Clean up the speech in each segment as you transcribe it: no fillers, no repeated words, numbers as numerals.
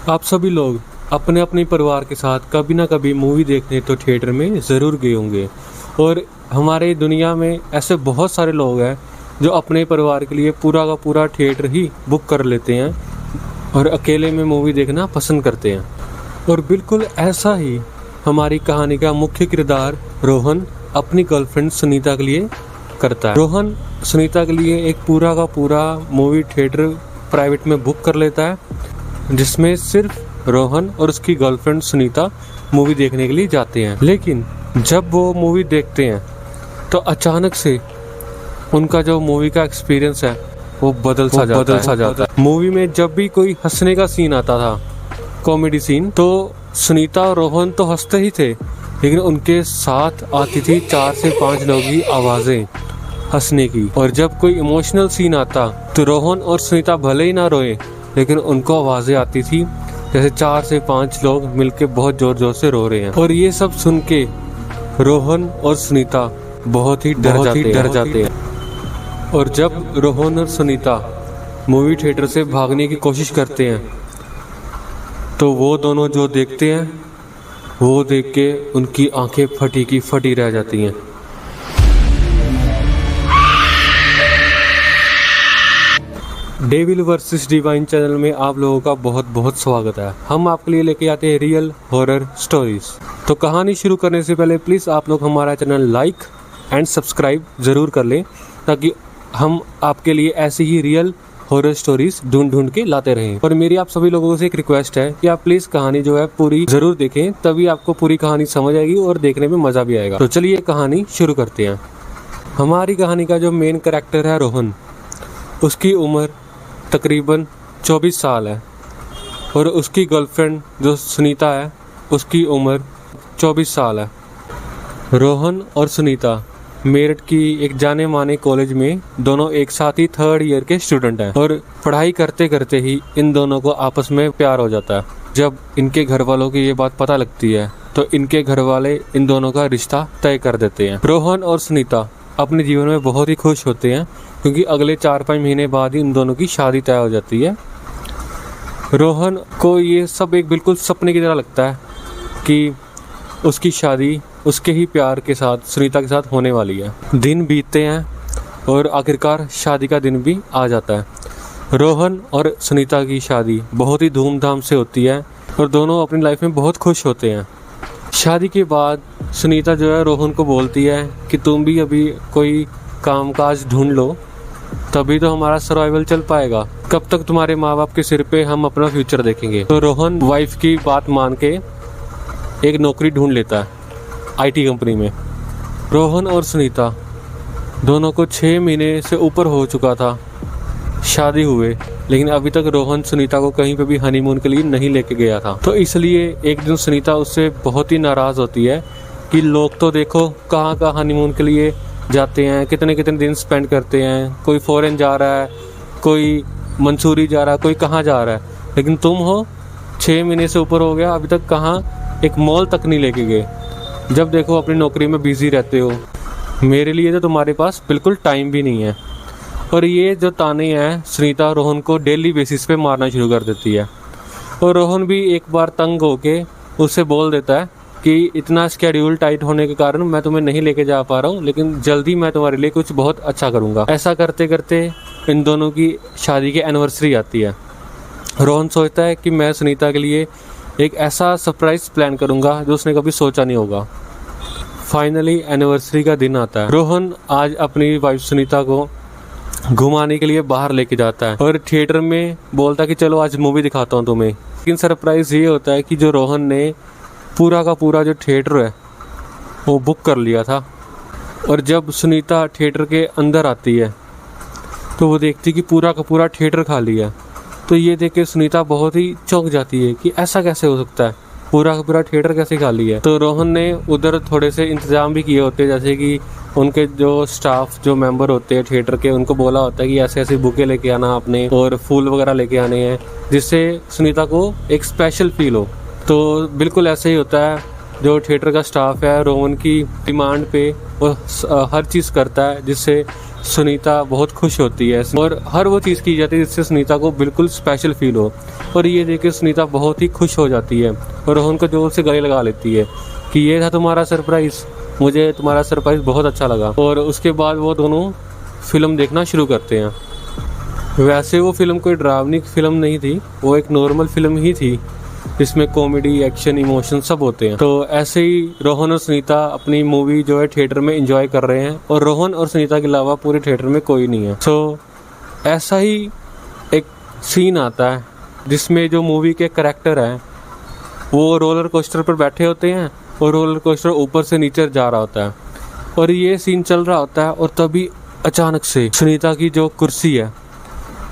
आप सभी लोग अपने अपने परिवार के साथ कभी ना कभी मूवी देखने तो थिएटर में ज़रूर गए होंगे। और हमारे दुनिया में ऐसे बहुत सारे लोग हैं जो अपने परिवार के लिए पूरा का पूरा थिएटर ही बुक कर लेते हैं और अकेले में मूवी देखना पसंद करते हैं। और बिल्कुल ऐसा ही हमारी कहानी का मुख्य किरदार रोहन अपनी गर्लफ्रेंड सुनीता के लिए करता है। रोहन सुनीता के लिए एक पूरा का पूरा मूवी थिएटर प्राइवेट में बुक कर लेता है, जिसमें सिर्फ रोहन और उसकी गर्लफ्रेंड सुनीता मूवी देखने के लिए जाते हैं। लेकिन जब वो मूवी देखते हैं तो अचानक से उनका जो मूवी का एक्सपीरियंस है वो बदल सा जाता है। मूवी में जब भी कोई हंसने का सीन आता था, कॉमेडी सीन, तो सुनीता और रोहन तो हंसते ही थे, लेकिन उनके साथ आती थी 4 से 5 लोगों की आवाज़ें हंसने की। और जब कोई इमोशनल सीन आता तो रोहन और सुनीता भले ही ना रोए, लेकिन उनको आवाज़ें आती थी जैसे 4 से 5 लोग मिलके बहुत ज़ोर ज़ोर से रो रहे हैं। और ये सब सुन के रोहन और सुनीता बहुत ही डर जाते हैं। और जब रोहन और सुनीता मूवी थिएटर से भागने की कोशिश करते हैं तो वो दोनों जो देखते हैं वो देख के उनकी आंखें फटी की फटी रह जाती हैं। डेविल वर्सेस डिवाइन चैनल में आप लोगों का बहुत बहुत स्वागत है। हम आपके लिए लेके आते हैं रियल हॉरर स्टोरीज। तो कहानी शुरू करने से पहले प्लीज़ आप लोग हमारा चैनल लाइक एंड सब्सक्राइब ज़रूर कर लें, ताकि हम आपके लिए ऐसी ही रियल हॉरर स्टोरीज ढूंढ के लाते रहें। और मेरी आप सभी लोगों से एक रिक्वेस्ट है कि आप प्लीज़ कहानी जो है पूरी ज़रूर देखें, तभी आपको पूरी कहानी समझ आएगी और देखने में मज़ा भी आएगा। तो चलिए कहानी शुरू करते हैं। हमारी कहानी का जो मेन कैरेक्टर है रोहन, उसकी उम्र तकरीबन 24 साल है और उसकी गर्लफ्रेंड जो सुनीता है उसकी उम्र 24 साल है। रोहन और सुनीता मेरठ की एक जाने माने कॉलेज में दोनों एक साथ ही 3rd ईयर के स्टूडेंट हैं। और पढ़ाई करते करते ही इन दोनों को आपस में प्यार हो जाता है। जब इनके घर वालों की ये बात पता लगती है तो इनके घर वाले इन दोनों का रिश्ता तय कर देते हैं। रोहन और सुनीता अपने जीवन में बहुत ही खुश होते हैं, क्योंकि अगले 4-5 महीने बाद ही इन दोनों की शादी तय हो जाती है। रोहन को ये सब एक बिल्कुल सपने की तरह लगता है कि उसकी शादी उसके ही प्यार के साथ सुनीता के साथ होने वाली है। दिन बीतते हैं और आखिरकार शादी का दिन भी आ जाता है। रोहन और सुनीता की शादी बहुत ही धूमधाम से होती है और दोनों अपनी लाइफ में बहुत खुश होते हैं। शादी के बाद सुनीता जो है रोहन को बोलती है कि तुम भी अभी कोई कामकाज ढूंढ लो, तभी तो हमारा सर्वाइवल चल पाएगा। कब तक तुम्हारे माँ बाप के सिर पे हम अपना फ्यूचर देखेंगे। तो रोहन वाइफ की बात मान के एक नौकरी ढूंढ लेता है IT कंपनी में। रोहन और सुनीता दोनों को 6 महीने से ऊपर हो चुका था शादी हुए, लेकिन अभी तक रोहन सुनीता को कहीं पे भी हनीमून के लिए नहीं लेके गया था। तो इसलिए एक दिन सुनीता उससे बहुत ही नाराज़ होती है कि लोग तो देखो कहाँ कहाँ हनीमून के लिए जाते हैं, कितने कितने दिन स्पेंड करते हैं, कोई फॉरेन जा रहा है, कोई मंसूरी जा रहा है, कोई कहाँ जा रहा है, लेकिन तुम हो 6 महीने से ऊपर हो गया, अभी तक कहाँ एक मॉल तक नहीं लेके गए। जब देखो अपनी नौकरी में बिजी रहते हो, मेरे लिए तो तुम्हारे पास बिल्कुल टाइम भी नहीं है। और ये जो ताने हैं सुनीता रोहन को डेली बेसिस पे मारना शुरू कर देती है। और रोहन भी एक बार तंग होके उससे बोल देता है कि इतना स्केड्यूल टाइट होने के कारण मैं तुम्हें नहीं लेके जा पा रहा हूँ, लेकिन जल्दी मैं तुम्हारे लिए कुछ बहुत अच्छा करूँगा। ऐसा करते करते इन दोनों की शादी की एनिवर्सरी आती है। रोहन सोचता है कि मैं सुनीता के लिए एक ऐसा सरप्राइज प्लान करूँगा जो उसने कभी सोचा नहीं होगा। फाइनली एनिवर्सरी का दिन आता है। रोहन आज अपनी वाइफ सुनीता को घुमाने के लिए बाहर लेके जाता है और थिएटर में बोलता है कि चलो आज मूवी दिखाता हूँ तुम्हें। लेकिन सरप्राइज ये होता है कि जो रोहन ने पूरा का पूरा जो थिएटर है वो बुक कर लिया था। और जब सुनीता थिएटर के अंदर आती है तो वो देखती कि पूरा का पूरा थिएटर खाली है। तो ये देख के सुनीता बहुत ही चौंक जाती है कि ऐसा कैसे हो सकता है, पूरा का पूरा थिएटर कैसे खाली है। तो रोहन ने उधर थोड़े से इंतजाम भी किए होते हैं, जैसे कि उनके जो स्टाफ जो मेंबर होते हैं थिएटर के, उनको बोला होता है कि ऐसे ऐसे बुके लेके आना आपने और फूल वगैरह लेके आने हैं, जिससे सुनीता को एक स्पेशल फील हो। तो बिल्कुल ऐसे ही होता है। जो थिएटर का स्टाफ है रोहन की डिमांड पे वो हर चीज़ करता है जिससे सुनीता बहुत खुश होती है और हर वो चीज़ की जाती है जिससे सुनीता को बिल्कुल स्पेशल फील हो। और ये देख के सुनीता बहुत ही खुश हो जाती है और रोहन को जोर से गले लगा लेती है कि ये था तुम्हारा सरप्राइज़, मुझे तुम्हारा सरप्राइज़ बहुत अच्छा लगा। और उसके बाद वो दोनों फिल्म देखना शुरू करते हैं। वैसे वो फिल्म कोई ड्रावनी फिल्म नहीं थी, वो एक नॉर्मल फिल्म ही थी जिसमें कॉमेडी, एक्शन, इमोशन सब होते हैं। तो ऐसे ही रोहन और सुनीता अपनी मूवी जो है थिएटर में एंजॉय कर रहे हैं और रोहन और सुनीता के अलावा पूरे थिएटर में कोई नहीं है। तो ऐसा ही एक सीन आता है जिसमें जो मूवी के कैरेक्टर हैं वो रोलर कोस्टर पर बैठे होते हैं और रोलर कोस्टर ऊपर से नीचे जा रहा होता है और ये सीन चल रहा होता है और तभी अचानक से सुनीता की जो कुर्सी है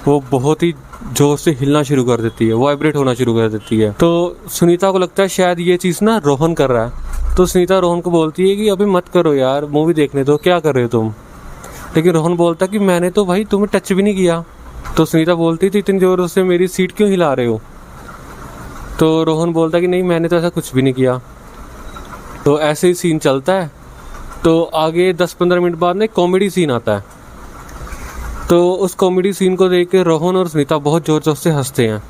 वो बहुत ही जोर से हिलना शुरू कर देती है, वाइब्रेट होना शुरू कर देती है। तो सुनीता को लगता है शायद ये चीज़ ना रोहन कर रहा है। तो सुनीता रोहन को बोलती है कि अभी मत करो यार, मूवी देखने दो, क्या कर रहे हो तुम। लेकिन रोहन बोलता है कि मैंने तो भाई तुम्हें टच भी नहीं किया। तो सुनीता बोलती थी इतनी जोर से मेरी सीट क्यों हिला रहे हो। तो रोहन बोलता है कि नहीं, मैंने तो ऐसा कुछ भी नहीं किया। तो ऐसे ही सीन चलता है। तो आगे 10-15 मिनट बाद ना एक कॉमेडी सीन आता है। तो उस कॉमेडी सीन को देख के रोहन और सुनीता बहुत जोर जोर से हंसते हैं।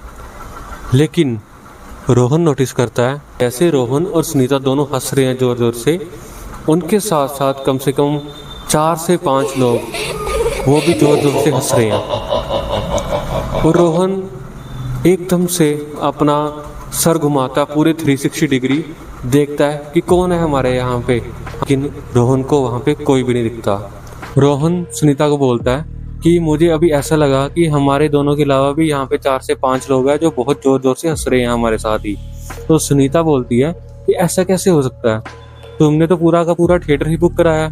लेकिन रोहन नोटिस करता है ऐसे रोहन और सुनीता दोनों हंस रहे हैं जोर जोर से, उनके साथ साथ कम से कम 4 से 5 लोग वो भी जोर जोर से हंस रहे हैं। और रोहन एकदम से अपना सर घुमाता पूरे 360 डिग्री देखता है कि कौन है हमारे यहाँ पे, लेकिन रोहन को वहाँ पे कोई भी नहीं दिखता। रोहन सुनीता को बोलता है कि मुझे अभी ऐसा लगा कि हमारे दोनों के अलावा भी यहाँ पे 4 से 5 लोग हैं जो बहुत जोर जोर से हंस रहे हैं हमारे साथ ही। तो सुनीता बोलती है कि ऐसा कैसे हो सकता है, तुमने तो पूरा का पूरा थिएटर ही बुक कराया,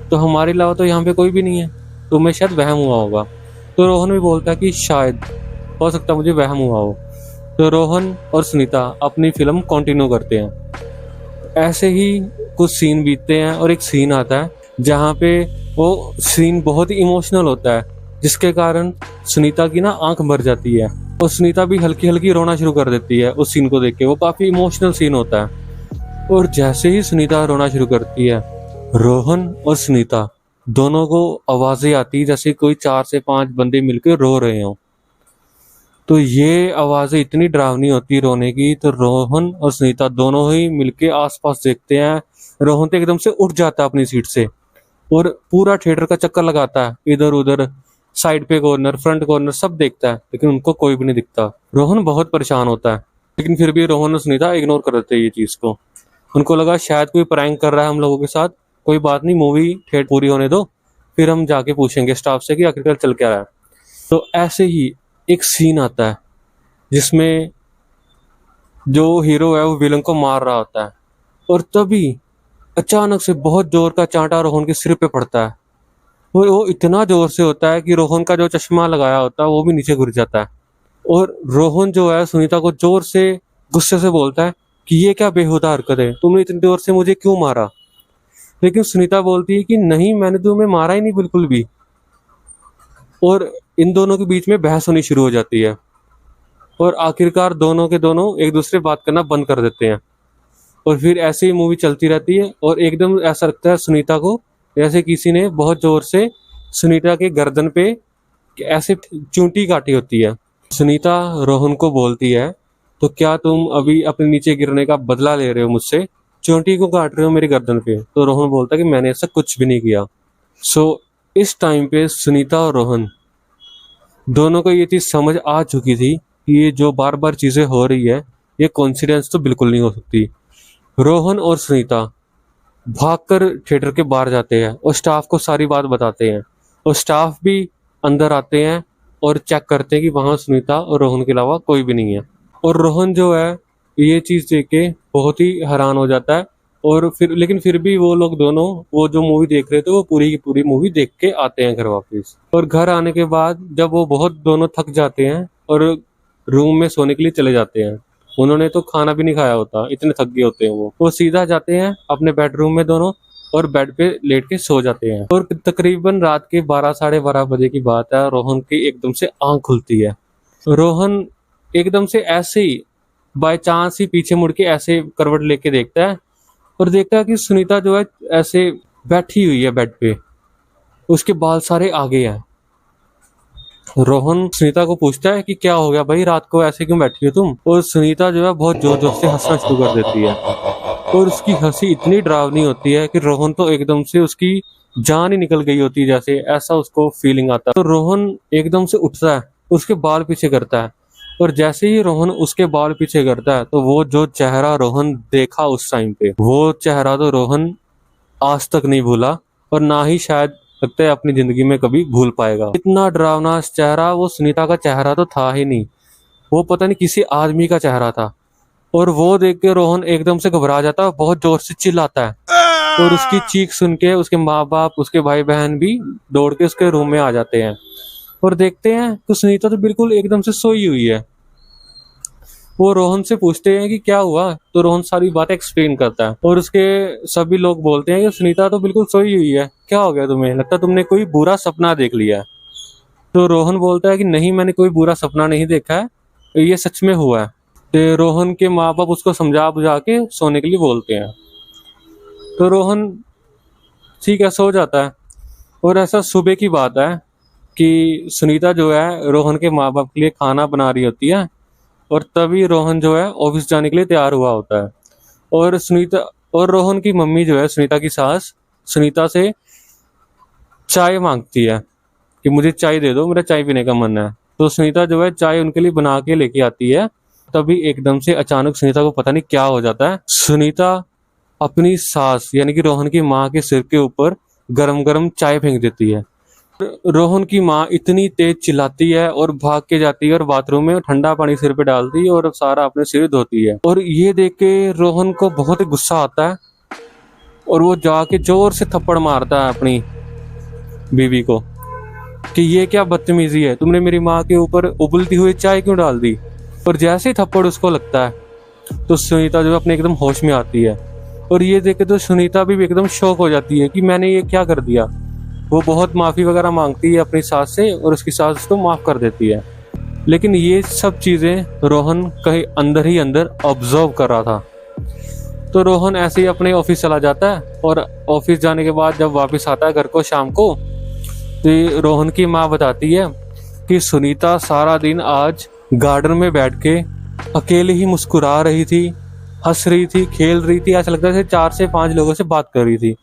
तो हमारे अलावा तो यहाँ पे कोई भी नहीं है, तुम्हें शायद वहम हुआ होगा। तो रोहन भी बोलता है कि शायद हो सकता है मुझे वहम हुआ हो। तो रोहन और सुनीता अपनी फिल्म कंटिन्यू करते हैं। ऐसे ही कुछ सीन बीतते हैं और एक सीन आता है जहाँ पे वो सीन बहुत ही इमोशनल होता है, जिसके कारण सुनीता की ना आंख भर जाती है और सुनीता भी हल्की हल्की रोना शुरू कर देती है उस सीन को देख के। वो काफी इमोशनल सीन होता है। और जैसे ही सुनीता रोना शुरू करती है, रोहन और सुनीता दोनों को आवाजें आती है जैसे कोई 4 से 5 बंदे मिलकर रो रहे हो। तो ये आवाजें इतनी डरावनी होती है रोने की, तो रोहन और सुनीता दोनों ही मिलके आसपास देखते हैं। रोहन तो एकदम से उठ जाता है अपनी सीट से और पूरा थिएटर का चक्कर लगाता है, इधर उधर साइड पे कॉर्नर, फ्रंट कॉर्नर सब देखता है, लेकिन उनको कोई भी नहीं दिखता। रोहन बहुत परेशान होता है, लेकिन फिर भी रोहन और सुनीता इग्नोर कर देते हैं ये चीज को। उनको लगा शायद कोई प्रैंक कर रहा है हम लोगों के साथ, कोई बात नहीं, मूवी थिएटर पूरी होने दो, फिर हम जाके पूछेंगे स्टाफ से कि आखिरकार चल क्या रहा है। तो ऐसे ही एक सीन आता है जिसमें जो हीरो है वो विलन को मार रहा होता है और तभी अचानक से बहुत जोर का चांटा रोहन के सिर पे पड़ता है। वो इतना जोर से होता है कि रोहन का जो चश्मा लगाया होता है वो भी नीचे गिर जाता है। और रोहन जो है सुनीता को जोर से गुस्से से बोलता है कि ये क्या बेहुदा हरकत है, तुमने इतनी जोर से मुझे क्यों मारा। लेकिन सुनीता बोलती है कि नहीं, मैंने तुम्हें मारा ही नहीं बिल्कुल भी। और इन दोनों के बीच में बहस होनी शुरू हो जाती है और आखिरकार दोनों के दोनों एक दूसरे बात करना बंद कर देते हैं। और फिर ऐसे ही मूवी चलती रहती है और एकदम ऐसा लगता है सुनीता को जैसे किसी ने बहुत जोर से सुनीता के गर्दन पे ऐसे चूंटी काटी होती है। सुनीता रोहन को बोलती है, तो क्या तुम अभी अपने नीचे गिरने का बदला ले रहे हो मुझसे, चोटी को काट रहे हो मेरी गर्दन पे। तो रोहन बोलता है कि मैंने ऐसा कुछ भी नहीं किया। इस टाइम पे सुनीता और रोहन दोनों को ये चीज समझ आ चुकी थी कि ये जो बार बार चीजें हो रही है ये कोइंसिडेंस तो बिल्कुल नहीं हो सकती। रोहन और सुनीता भागकर थिएटर के बाहर जाते हैं और स्टाफ को सारी बात बताते हैं और स्टाफ भी अंदर आते हैं और चेक करते हैं कि वहां सुनीता और रोहन के अलावा कोई भी नहीं है। और रोहन जो है ये चीज देख के बहुत ही हैरान हो जाता है और लेकिन फिर भी वो लोग दोनों वो जो मूवी देख रहे थे वो पूरी की पूरी मूवी देख के आते हैं घर वापस। और घर आने के बाद जब वो बहुत दोनों थक जाते हैं और रूम में सोने के लिए चले जाते हैं, उन्होंने तो खाना भी नहीं खाया होता, इतने थक गए होते हैं वो सीधा जाते हैं अपने बेडरूम में दोनों और बेड पे लेट के सो जाते हैं। और तकरीबन रात के 12 साढ़े 12 बजे की बात है, रोहन की एकदम से आंख खुलती है। रोहन एकदम से ऐसे ही बाय चांस ही पीछे मुड़ के ऐसे करवट लेके देखता है और देखता है कि सुनीता जो है ऐसे बैठी हुई है बेड पे उसके बाल सारे आगे हैं। रोहन सुनीता को पूछता है कि क्या हो गया भाई, रात को ऐसे क्यों बैठी हो तुम। और सुनीता जो है बहुत जोर जोर से हंसना शुरू कर देती है और उसकी हंसी इतनी डरावनी होती है कि रोहन तो एकदम से उसकी जान ही निकल गई होती है, जैसे ऐसा उसको फीलिंग आता है। तो रोहन एकदम से उठता है, उसके बाल पीछे करता है और जैसे ही रोहन उसके बाल पीछे करता है तो वो जो चेहरा रोहन देखा उस टाइम पे, वो चेहरा तो रोहन आज तक नहीं भूला और ना ही शायद लगता है अपनी जिंदगी में कभी भूल पाएगा। इतना डरावना चेहरा वो सुनीता का चेहरा तो था ही नहीं, वो पता नहीं किसी आदमी का चेहरा था। और वो देख के रोहन एकदम से घबरा जाता है, बहुत जोर से चिल्लाता है और उसकी चीख सुन के उसके माँ बाप, उसके भाई बहन भी दौड़ के उसके रूम में आ जाते हैं और देखते हैं तो सुनीता तो बिल्कुल एकदम से सोई हुई है। वो रोहन से पूछते हैं कि क्या हुआ, तो रोहन सारी बातें एक्सप्लेन करता है और उसके सभी लोग बोलते हैं कि सुनीता तो बिल्कुल सोई हुई है, क्या हो गया तुम्हें, लगता है तुमने कोई बुरा सपना देख लिया है। तो रोहन बोलता है कि नहीं, मैंने कोई बुरा सपना नहीं देखा है, ये सच में हुआ है। तो रोहन के माँ बाप उसको समझा बुझा के सोने के लिए बोलते हैं। तो रोहन ठीक है सो जाता है और ऐसा सुबह की बात है कि सुनीता जो है रोहन के माँ बाप के लिए खाना बना रही होती है और तभी रोहन जो है ऑफिस जाने के लिए तैयार हुआ होता है। और सुनीता और रोहन की मम्मी जो है, सुनीता की सास, सुनीता से चाय मांगती है कि मुझे चाय दे दो, मेरा चाय पीने का मन है। तो सुनीता जो है चाय उनके लिए बना के लेके आती है। तभी एकदम से अचानक सुनीता को पता नहीं क्या हो जाता है, सुनीता अपनी सास यानी कि रोहन की माँ के सिर के ऊपर गरम गरम चाय फेंक देती है। रोहन की माँ इतनी तेज चिल्लाती है और भाग के जाती है और बाथरूम में ठंडा पानी सिर पे डालती है और सारा अपने सिर धोती है। और ये देख के रोहन को बहुत ही गुस्सा आता है और वो जाके जोर से थप्पड़ मारता है अपनी बीवी को कि ये क्या बदतमीजी है, तुमने मेरी माँ के ऊपर उबलती हुई चाय क्यों डाल दी। और जैसे ही थप्पड़ उसको लगता है तो सुनीता जो अपने एकदम होश में आती है और ये देख के तो सुनीता भी एकदम शॉक हो जाती है कि मैंने ये क्या कर दिया। वो बहुत माफ़ी वगैरह मांगती है अपनी सास से और उसकी सास उसको माफ़ कर देती है। लेकिन ये सब चीज़ें रोहन कहीं अंदर ही अंदर ऑब्जर्व कर रहा था। तो रोहन ऐसे ही अपने ऑफिस चला जाता है और ऑफिस जाने के बाद जब वापस आता है घर को शाम को, तो रोहन की माँ बताती है कि सुनीता सारा दिन आज गार्डन में बैठ के अकेले ही मुस्कुरा रही थी, हंस रही थी, खेल रही थी, ऐसा लगता है 4 से 5 लोगों से बात कर रही थी।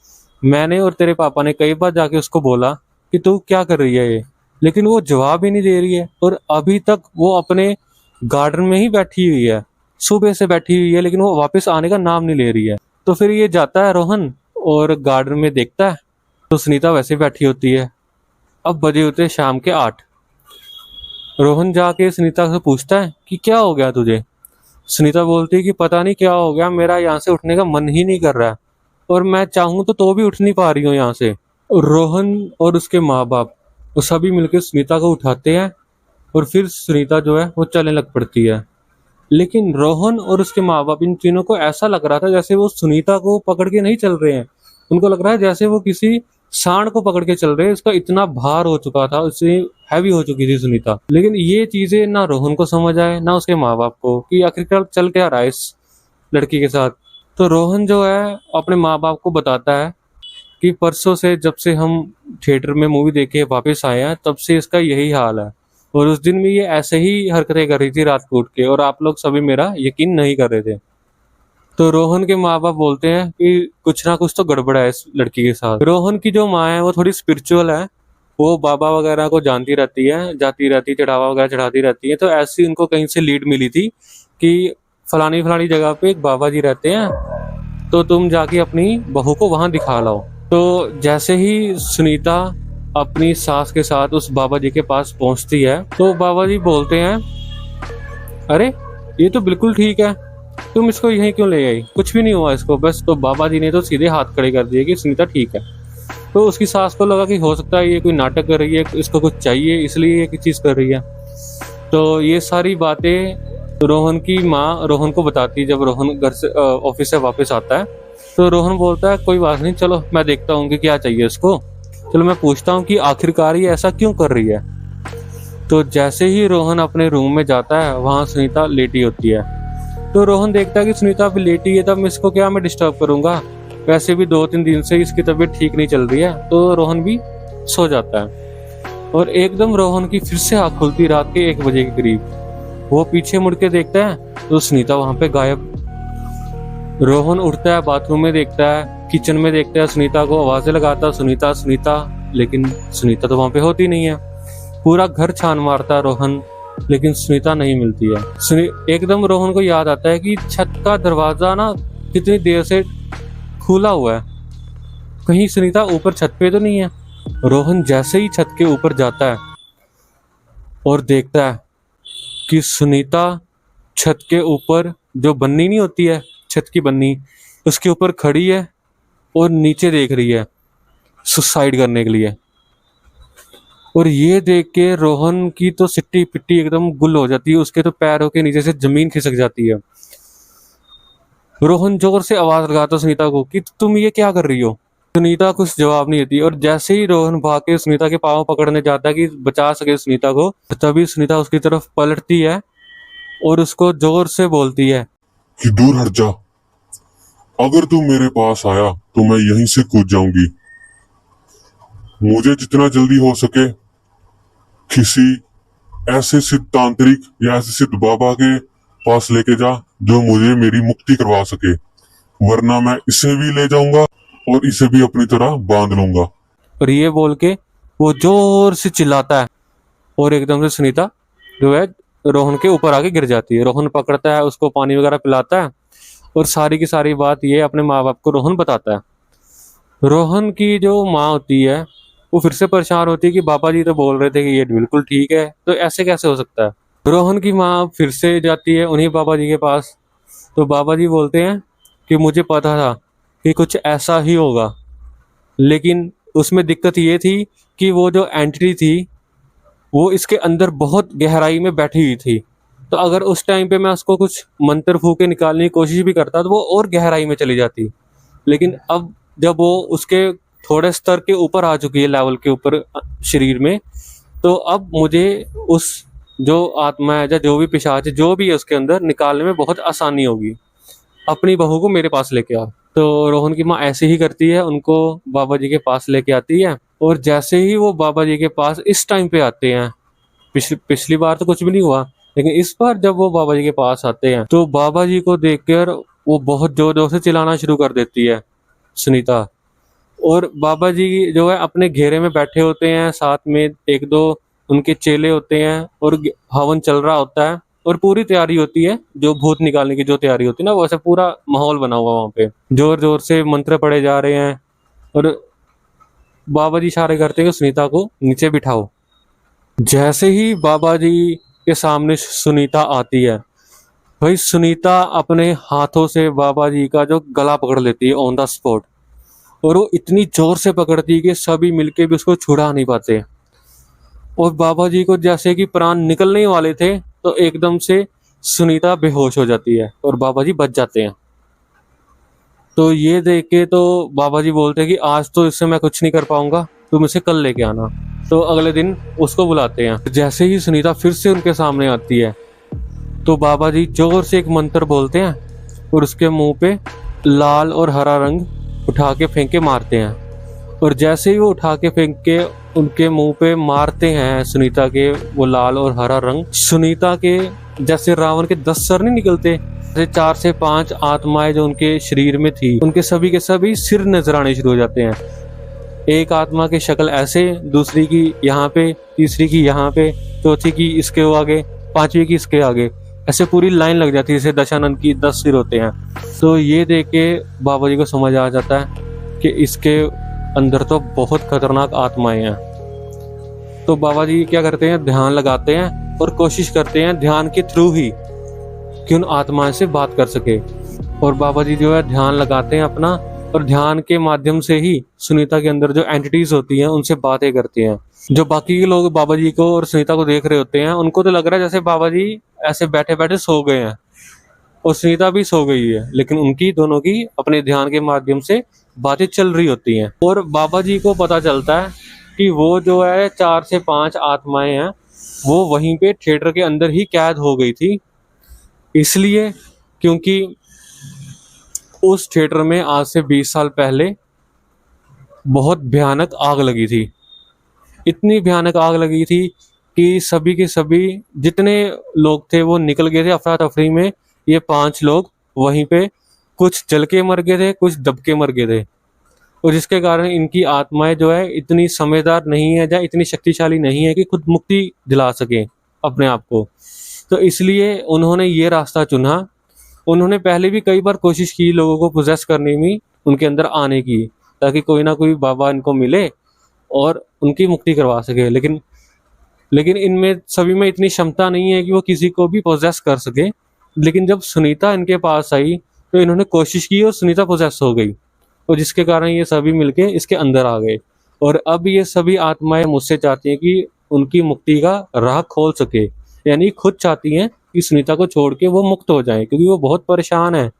मैंने और तेरे पापा ने कई बार जाके उसको बोला कि तू क्या कर रही है ये, लेकिन वो जवाब ही नहीं दे रही है और अभी तक वो अपने गार्डन में ही बैठी हुई है, सुबह से बैठी हुई है, लेकिन वो वापस आने का नाम नहीं ले रही है। तो फिर ये जाता है रोहन और गार्डन में देखता है तो सुनीता वैसे बैठी होती है। अब बजे होते शाम के 8। रोहन जाके सुनीता से पूछता है कि क्या हो गया तुझे। सुनीता बोलती है कि पता नहीं क्या हो गया, मेरा यहाँ से उठने का मन ही नहीं कर रहा है और मैं चाहूँ तो भी उठ नहीं पा रही हूँ यहाँ से। रोहन और उसके माँ बाप वो सभी मिलकर सुनीता को उठाते हैं और फिर सुनीता जो है वो चलने लग पड़ती है। लेकिन रोहन और उसके माँ बाप इन तीनों को ऐसा लग रहा था जैसे वो सुनीता को पकड़ के नहीं चल रहे हैं, उनको लग रहा है जैसे वो किसी सांड को पकड़ के चल रहे हैं। उसका इतना भार हो चुका था, उससे हैवी हो चुकी थी सुनीता। लेकिन ये चीजें ना रोहन को समझ आए ना उसके माँ बाप को कि आखिरकार चल क्या रहा है इस लड़की के साथ। तो रोहन जो है अपने माँ बाप को बताता है कि परसों से जब से हम थिएटर में मूवी देख के वापस आए हैं तब से इसका यही हाल है और उस दिन भी ये ऐसे ही हरकतें कर रही थी रात को उठ के और आप लोग सभी मेरा यकीन नहीं कर रहे थे। तो रोहन के माँ बाप बोलते हैं कि कुछ ना कुछ तो गड़बड़ है इस लड़की के साथ। रोहन की जो माँ है वो थोड़ी स्पिरिचुअल है, वो बाबा वगैरह को जानती रहती है, जाती रहती, चढ़ावा वगैरह चढ़ाती रहती है। तो ऐसी उनको कहीं से लीड मिली थी कि फलानी फलानी जगह पे एक बाबा जी रहते हैं, तो तुम जाके अपनी बहू को वहां दिखा लाओ। तो जैसे ही सुनीता अपनी सास के साथ उस बाबा जी के पास पहुंचती है तो बाबा जी बोलते हैं अरे ये तो बिल्कुल ठीक है, तुम इसको यहीं क्यों ले आई, कुछ भी नहीं हुआ इसको बस। तो बाबा जी ने तो सीधे हाथ खड़े कर दिए कि सुनीता ठीक है। तो उसकी सास को लगा कि हो सकता है ये कोई नाटक कर रही है, इसको कुछ चाहिए इसलिए ये चीज कर रही है। तो ये सारी बातें रोहन की माँ रोहन को बताती है जब रोहन घर से ऑफिस से वापस आता है। तो रोहन बोलता है कोई बात नहीं, चलो मैं देखता हूँ कि क्या चाहिए इसको, चलो मैं पूछता हूँ कि आखिरकार ये ऐसा क्यों कर रही है। तो जैसे ही रोहन अपने रूम में जाता है वहां सुनीता लेटी होती है। तो रोहन देखता है कि सुनीता अभी लेटी है, तब मैं इसको मैं डिस्टर्ब करूंगा, वैसे भी 2-3 दिन से इसकी तबीयत ठीक नहीं चल रही है। तो रोहन भी सो जाता है और एकदम रोहन की फिर से आँख खुलती रात के 1 बजे के करीब। वो पीछे मुड़ के देखता है तो सुनीता वहां पे गायब। रोहन उठता है, बाथरूम में देखता है, किचन में देखता है, सुनीता को आवाजें लगाता, सुनीता सुनीता, लेकिन सुनीता तो वहां पे होती नहीं है। पूरा घर छान मारता है रोहन, लेकिन सुनीता नहीं मिलती है। एकदम रोहन को याद आता है कि छत का दरवाजा ना कितनी देर से खुला हुआ है, कहीं सुनीता ऊपर छत पे तो नहीं है। रोहन जैसे ही छत के ऊपर जाता है और देखता है कि सुनीता छत के ऊपर जो बन्नी नहीं होती है, छत की बन्नी, उसके ऊपर खड़ी है और नीचे देख रही है सुसाइड करने के लिए। और ये देख के रोहन की तो सिट्टी पिट्टी एकदम गुल हो जाती है, उसके तो पैरों के नीचे से जमीन खिसक जाती है। रोहन जोर से आवाज लगाता सुनीता को कि तुम ये क्या कर रही हो। सुनीता कुछ जवाब नहीं देती और जैसे ही रोहन भाग के सुनीता के पाँव पकड़ने जाता है कि बचा सके सुनीता को, तभी सुनीता उसकी तरफ पलटती है और उसको जोर से बोलती है कि दूर हट जा, अगर तू मेरे पास आया तो मैं यहीं से कूद जाऊंगी। मुझे जितना जल्दी हो सके किसी ऐसे सिद्ध तांत्रिक या ऐसे सिद्ध बाबा के पास लेके जा जो मुझे मेरी मुक्ति करवा सके, वरना मैं इसे भी ले जाऊंगा और इसे भी अपनी तरह बांध लूंगा। और ये बोल के वो जोर से चिल्लाता है और एकदम से सुनीता जो है रोहन के ऊपर आके गिर जाती है। रोहन पकड़ता है, उसको पानी वगैरह पिलाता है और सारी की सारी बात ये अपने माँ बाप को रोहन बताता है। रोहन की जो माँ होती है वो फिर से परेशान होती है कि पापा जी तो बोल रहे थे कि ये बिल्कुल ठीक है, तो ऐसे कैसे हो सकता है। रोहन की माँ फिर से जाती है उन्हीं बाबा जी के पास, तो बाबा जी बोलते हैं कि मुझे पता था कि कुछ ऐसा ही होगा, लेकिन उसमें दिक्कत ये थी कि वो जो एंटिटी थी वो इसके अंदर बहुत गहराई में बैठी हुई थी, तो अगर उस टाइम पे मैं उसको कुछ मंत्र फूके निकालने की कोशिश भी करता तो वो और गहराई में चली जाती। लेकिन अब जब वो उसके थोड़े स्तर के ऊपर आ चुकी है, लेवल के ऊपर शरीर में, तो अब मुझे उस जो आत्मा है या जो भी पिशाच है जो भी है उसके अंदर निकालने में बहुत आसानी होगी। अपनी बहू को मेरे पास लेके आओ। तो रोहन की माँ ऐसे ही करती है, उनको बाबा जी के पास लेके आती है और जैसे ही वो बाबा जी के पास इस टाइम पे आते हैं, पिछली बार तो कुछ भी नहीं हुआ, लेकिन इस बार जब वो बाबा जी के पास आते हैं तो बाबा जी को देखकर वो बहुत जोर जोर से चिल्लाना शुरू कर देती है सुनीता। और बाबा जी जो है अपने घेरे में बैठे होते हैं, साथ में 1-2 उनके चेले होते हैं और हवन चल रहा होता है और पूरी तैयारी होती है, जो भूत निकालने की जो तैयारी होती है ना, वैसे पूरा माहौल बना हुआ वहाँ पे, जोर जोर से मंत्र पढ़े जा रहे हैं और बाबा जी इशारे करते हैं कि सुनीता को नीचे बिठाओ। जैसे ही बाबा जी के सामने सुनीता आती है, भाई सुनीता अपने हाथों से बाबा जी का जो गला पकड़ लेती है ऑन द स्पॉट, और वो इतनी जोर से पकड़ती है कि सभी मिलके भी उसको छुड़ा नहीं पाते। और बाबा जी को जैसे कि प्राण निकलने वाले थे तो एकदम से सुनीता बेहोश हो जाती है और बाबा जी बच जाते हैं। तो ये देख के तो बाबा जी बोलते हैं कि आज तो इससे मैं कुछ नहीं कर पाऊंगा, तुम इसे कल लेके आना। तो अगले दिन उसको बुलाते हैं। जैसे ही सुनीता फिर से उनके सामने आती है तो बाबा जी जोर से एक मंत्र बोलते हैं और उसके मुंह पे लाल और हरा रंग उठा के फेंक के मारते हैं। और जैसे ही वो उठा के फेंक के उनके मुंह पे मारते हैं सुनीता के वो लाल और हरा रंग, सुनीता के जैसे रावण के 10 सर नहीं निकलते, जैसे 4 से 5 आत्माएं जो उनके शरीर में थी, उनके सभी के सभी सिर नजर आने शुरू हो जाते हैं। एक आत्मा की शक्ल ऐसे, दूसरी की यहाँ पे, तीसरी की यहाँ पे, चौथी की इसके आगे, पांचवी की इसके आगे, ऐसे पूरी लाइन लग जाती है जैसे दशानन की 10 सिर होते हैं। तो ये देख के बाबा जी को समझ आ जाता है कि इसके अंदर तो बहुत खतरनाक आत्माएं हैं। तो बाबा जी क्या करते हैं, ध्यान लगाते हैं और कोशिश करते हैं ध्यान के थ्रू ही कि उन आत्माओं से बात कर सके। और बाबा जी जो है ध्यान लगाते हैं अपना, और ध्यान के माध्यम से ही सुनीता के अंदर जो एंटिटीज होती हैं उनसे बातें करती हैं। जो बाकी के लोग बाबा जी को और सुनीता को देख रहे होते हैं उनको तो लग रहा है जैसे बाबा जी ऐसे बैठे बैठे सो गए हैं और सुनीता भी सो गई है, लेकिन उनकी दोनों की अपने ध्यान के माध्यम से बातें चल रही होती हैं। और बाबा जी को पता चलता है कि वो जो है 4 से 5 आत्माएं हैं वो वहीं पे थिएटर के अंदर ही कैद हो गई थी, इसलिए क्योंकि उस थिएटर में आज से 20 साल पहले बहुत भयानक आग लगी थी इतनी भयानक आग लगी थी कि सभी के सभी जितने लोग थे वो निकल गए थे अफरा तफरी में। ये 5 लोग वहीं पे कुछ जल के मर गए थे, कुछ दब के मर गए थे। और जिसके कारण इनकी आत्माएं जो है इतनी समझदार नहीं है या इतनी शक्तिशाली नहीं है कि खुद मुक्ति दिला सके अपने आप को। तो इसलिए उन्होंने ये रास्ता चुना। उन्होंने पहले भी कई बार कोशिश की लोगों को पोजेस करने में, उनके अंदर आने की, ताकि कोई ना कोई बाबा इनको मिले और उनकी मुक्ति करवा सके। लेकिन इनमें सभी में इतनी क्षमता नहीं है कि वो किसी को भी पोजेस कर सके। लेकिन जब सुनीता इनके पास आई तो इन्होंने कोशिश की और सुनीता पोजेस हो गई, और जिसके कारण ये सभी मिलके इसके अंदर आ गए। और अब ये सभी आत्माएं मुझसे चाहती हैं कि उनकी मुक्ति का राह खोल सके, यानी खुद चाहती हैं कि सुनीता को छोड़ के वो मुक्त हो जाएं, क्योंकि वो बहुत परेशान है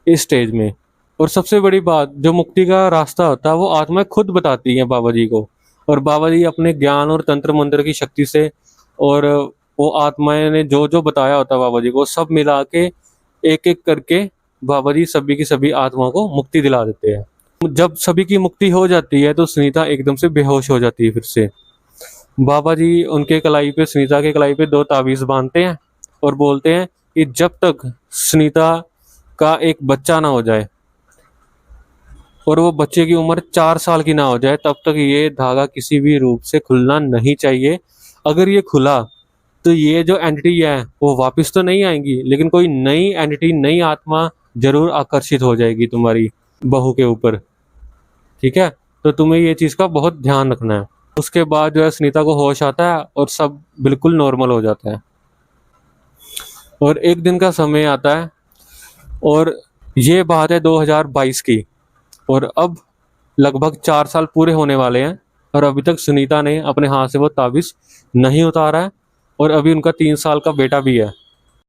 इस स्टेज में। और सबसे बड़ी बात, जो मुक्ति का रास्ता होता है वो आत्माएं खुद बताती हैं बाबा जी को। और बाबा जी अपने ज्ञान और तंत्र मंत्र की शक्ति से, और वो आत्माएं ने जो जो बताया होता है बाबा जी को, सब मिला के एक एक करके बाबा जी सभी की सभी आत्माओं को मुक्ति दिला देते हैं। जब सभी की मुक्ति हो जाती है तो सुनीता एकदम से बेहोश हो जाती है फिर से। बाबा जी उनके कलाई पे, सुनीता के कलाई पे 2 ताबीज बांधते हैं और बोलते हैं कि जब तक सुनीता का एक बच्चा ना हो जाए और वो बच्चे की उम्र 4 साल की ना हो जाए, तब तक ये धागा किसी भी रूप से खुलना नहीं चाहिए। अगर ये खुला तो ये जो एंटिटी है वो वापस तो नहीं आएंगी, लेकिन कोई नई एंटिटी, नई आत्मा जरूर आकर्षित हो जाएगी तुम्हारी बहू के ऊपर। ठीक है, तो तुम्हें ये चीज़ का बहुत ध्यान रखना है। उसके बाद जो है सुनीता को होश आता है और सब बिल्कुल नॉर्मल हो जाता है। और एक दिन का समय आता है और ये बात है 2022 की, और अब लगभग 4 साल पूरे होने वाले हैं और अभी तक सुनीता ने अपने हाथ से वो ताबीज नहीं उतारा है। और अभी उनका 3 साल का बेटा भी है।